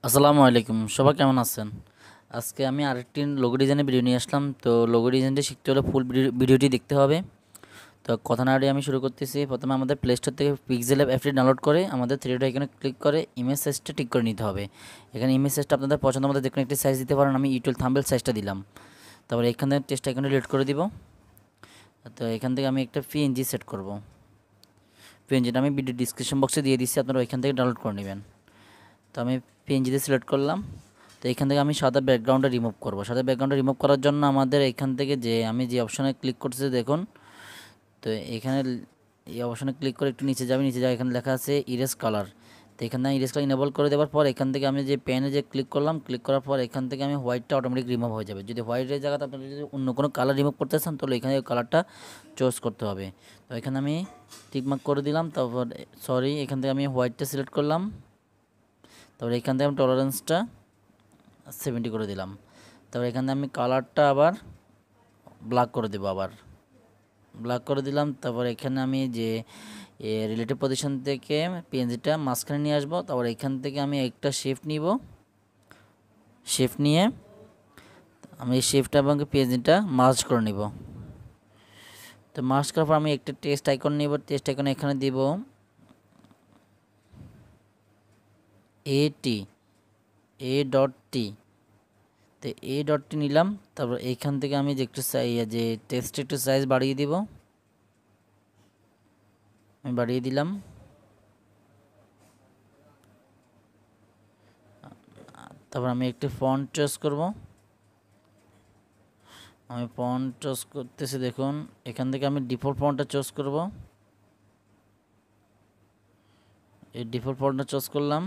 আসসালামু আলাইকুম, সবাই কেমন আছেন? আজকে আমি আরেকটি লোগো ডিজাইনের ভিডিও নিয়ে আসলাম। তো লোগো ডিজাইনটি শিখতে হলে ফুল ভিডিওটি দেখতে হবে। তো কথা না আগে আমি শুরু করতেছি। প্রথমে আমাদের প্লে স্টোর থেকে পিক্সেল অ্যাপটি ডাউনলোড করে আমাদের থ্রি ডট আইকনে ক্লিক করে ইমেজ সাইজটা ঠিক করে নিতে হবে। এখানে ইমেজ সাইজটা আপনাদের পছন্দ মতো দেখুন একটি সাইজ দিতে পারেন। আমি ইউটিউব থাম্বনেল সাইজটা দিলাম। তারপরে এখান থেকে টেক্সট আইকনে ডিলিট করে দিব। তো এখান থেকে আমি একটা পিএনজি সেট করব। পিএনজিটা আমি ভিডিও ডিসক্রিপশন বক্সে দিয়ে দিচ্ছি, আপনারা ওইখান থেকে ডাউনলোড করে নেবেন। তো আমি পিএনজিতে সিলেক্ট করলাম। তো এখান থেকে আমি সাদা ব্যাকগ্রাউন্ডটা রিমুভ করব। সাদা ব্যাকগ্রাউন্ডটা রিমুভ করার জন্য আমাদের এখান থেকে যে আমি যে অপশানে ক্লিক করতেছি দেখুন। তো এখানে এই অপশানে ক্লিক করে একটু নিচে যাবে, নিচে যাবে এখানে লেখা আছে ইরেজ কালার। তো এখানে ইরেজ কালার ইনেবল করে দেওয়ার পর এখান থেকে আমি যে পেনে যে ক্লিক করলাম, ক্লিক করার পর এখান থেকে আমি হোয়াইটটা অটোমেটিক রিমুভ হয়ে যাবে। যদি হোয়াইটের জায়গাতে আপনারা যদি অন্য কোনো কালার রিমুভ করতে চান তাহলে এখানে ওই কালারটা চুজ করতে হবে। তো এখানে আমি টিকমার্ক করে দিলাম। তারপর এখান থেকে আমি হোয়াইটটা সিলেক্ট করলাম। তারপর এখান থেকে আমি টলারেন্সটা 70 করে দিলাম। তারপর এখানে আমি কালারটা আবার ব্ল্যাক করে দেবো, আবার ব্ল্যাক করে দিলাম। তারপর এখানে আমি যে রিলেটিভ পজিশন থেকে পিএনজিটা মাঝখানে নিয়ে আসবো। তারপর এখান থেকে আমি একটা শিফট নিব, শিফট নিয়ে আমি এই শিফটটা এবং পিএনজিটা মার্জ করে নিব। তো মার্জ করার পর আমি একটা টেক্সট আইকন নিব, টেক্সট আইকন এখানে দিব A.T তো এই ডটটি নিলাম। তারপর এইখান থেকে আমি যে একটু যে টেক্সট একটু সাইজ বাড়িয়ে দিব, আমি বাড়িয়ে দিলাম। তারপর আমি একটি ফন্ট চয়েস করব। আমি ফন্ট চয়েস করতেছি দেখুন। এখান থেকে আমি ডিফল্ট ফন্টটা চয়েস করব। এই ডিফল্ট ফন্টটা চয়েস করলাম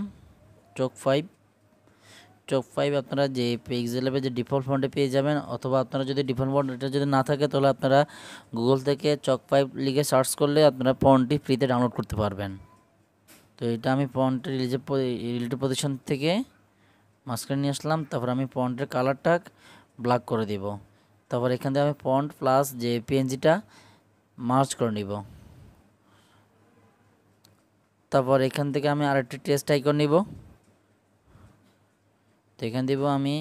চক 5 আপনারা যে পিক্সেল অ্যাপে যে ডিফল্ট ফন্টে পেয়ে যাবেন, অথবা আপনারা যদি ডিফল্ট ফন্ট এটা যদি না থাকে তাহলে আপনারা গুগল থেকে চক 5 লিখে সার্চ করলে আপনারা ফন্টটি ফ্রিতে ডাউনলোড করতে পারবেন। তো এটা আমি ফন্টের রিলেটিভ পজিশন থেকে মাঝখানে নিয়ে আসলাম। তারপর আমি ফন্টের কালারটা ব্ল্যাক করে দেব। তারপর এখান থেকে আমি ফন্ট প্লাস যে পিএনজিটা মার্জ করে নিব। তারপর এখান থেকে আমি আরেকটি টেক্সট আইকন নিব। তো এখানে দিব আমি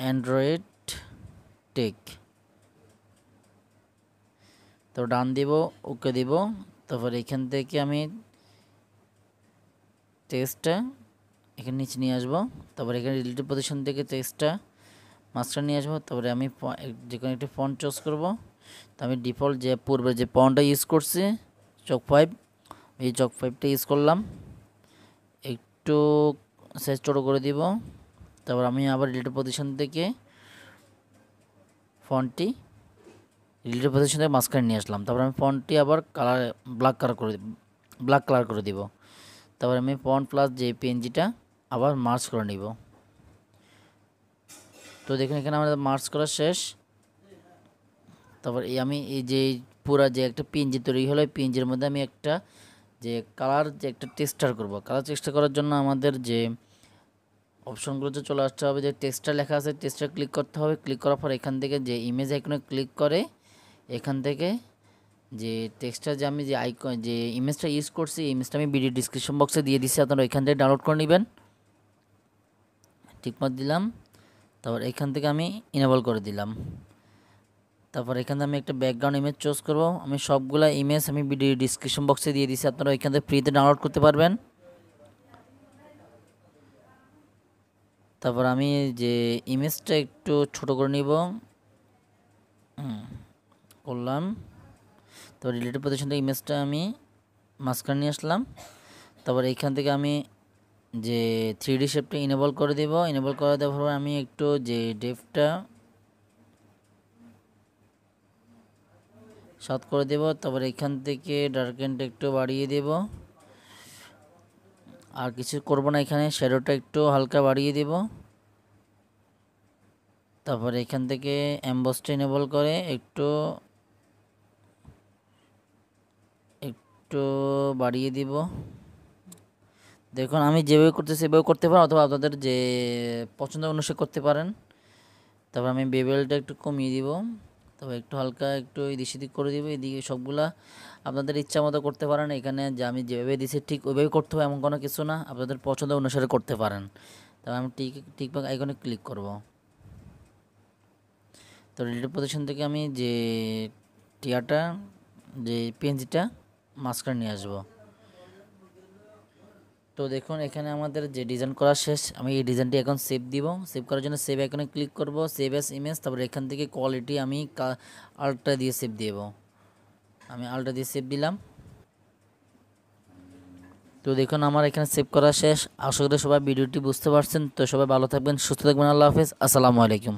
অ্যান্ড্রয়েড টেক। তো ডান দিব, ওকে দিব। তারপর এখান থেকে আমি টেক্সটটা এখানে নিচে নিয়ে আসবো। তারপর এখানে রিলেটিভ পজিশন থেকে টেক্সটটা মাঝখানে নিয়ে আসবো। তারপরে আমি যে কোনো একটি ফন্ট চুজ করব। তো আমি ডিফল্ট যে পূর্বে যে ফন্টটা ইউজ করছি চক 5, এই চক 5টা ইউজ করলাম। একটু সাইজ ছোটো করে দিব। তারপর আমি আবার রিলেটিভ পজিশন থেকে ফন্টটি রিলেটিভ পজিশন থেকে মাঝখানে নিয়ে আসলাম। তারপর আমি ফন্টটি আবার কালার ব্ল্যাক কালার করে দিব। তারপর আমি ফন্ট প্লাস যে পিএনজিটা আবার মার্জ করে নিব। তো দেখুন এখানে আমাদের মার্জ করা শেষ। তারপর আমি এই যে পুরা যে একটা পিএনজি তৈরি হলো, পিএনজির মধ্যে আমি একটা যে কালার যে একটা টেক্সচার করব। কালার টেক্সচার করার জন্য আমাদের যে অপশনগুলোতে চলে আসতে হবে, যে টেক্সচার লেখা আছে টেক্সচার ক্লিক করতে হবে। ক্লিক করার পর এখান থেকে যে ইমেজ আইকনে ক্লিক করে এখান থেকে যে টেক্সটটা যে আমি যে আইকন যে ইমেজটা ইউজ করছি এই ইমেজটা আমি ভিডিও ডিসক্রিপশন বক্সে দিয়ে দিচ্ছি, আপনারা এখান থেকে ডাউনলোড করে নেবেন। টিকমার্ক দিলাম। তারপর এখান থেকে আমি ইনেবল করে দিলাম। তারপর এখানে আমি একটা ব্যাকগ্রাউন্ড ইমেজ চুজ করব। আমি সবগুলা ইমেজ আমি ভিডিও ডিসক্রিপশন বক্সে দিয়ে দিচ্ছি, আপনারা এখান থেকে ফ্রিতে ডাউনলোড করতে পারবেন। তারপর আমি যে ইমেজটা একটু ছোট করে নিব, করলাম। তো রিলেটিভ পজিশন থেকে ইমেজটা আমি মাঝখানে নিয়ে আসলাম। তারপর এইখান থেকে আমি যে 3D শেপটা ইনেবল করে দেব। ইনেবল করে দেওয়ার পর আমি একটু যে ডেপথটা 7 করে দেব। তারপর এখান থেকে ডার্কেনটা একটু বাড়িয়ে দেব। আর কিছু করব না, এখানে শ্যাডোটা একটু হালকা বাড়িয়ে দেব। তারপর এখান থেকে এমবসটা ইনেবল করে একটু একটু বাড়িয়ে দিব। দেখুন আমি যেভাবে করতেছি সেভাবে করতে পারেন, অথবা আপনাদের যে পছন্দ অনুসারে করতে পারেন। তারপর আমি বেবেলটা একটু কমিয়ে দিব। তবে একটু হালকা একটু এদিক সেদিক করে দিব, এদিকে সবগুলা আপনাদের ইচ্ছা মতো করতে পারেন। এখানে যে আমি যেভাবে দিছি ঠিক ওইভাবে করতে হবে এমন কোনো কিছু না, আপনাদের পছন্দ অনুসারে করতে পারেন। তবে আমি টিকটক আইকনে ক্লিক করব। তো ডিলিট পজিশন থেকে আমি যে টিয়াটা যে পেন্সিটা মাঝখানে নিয়ে আসবো। তো দেখুন এখানে আমাদের যে ডিজাইন করা শেষ, আমি এই ডিজাইনটি এখন সেভ দিব। সেভ করার জন্য সেভ আইকনে ক্লিক করব, সেভ অ্যাজ ইমেজ। তারপরে এখান থেকে কোয়ালিটি আমি আল্ট্রা দিয়ে সেভ দেব। আমি আল্ট্রা দিয়ে সেভ দিলাম। তো দেখুন আমার এখানে সেভ করা শেষ। আশা করি সবাই ভিডিওটি বুঝতে পারছেন। তো সবাই ভালো থাকবেন, সুস্থ থাকবেন। আল্লাহ হাফেজ, আসসালামু আলাইকুম।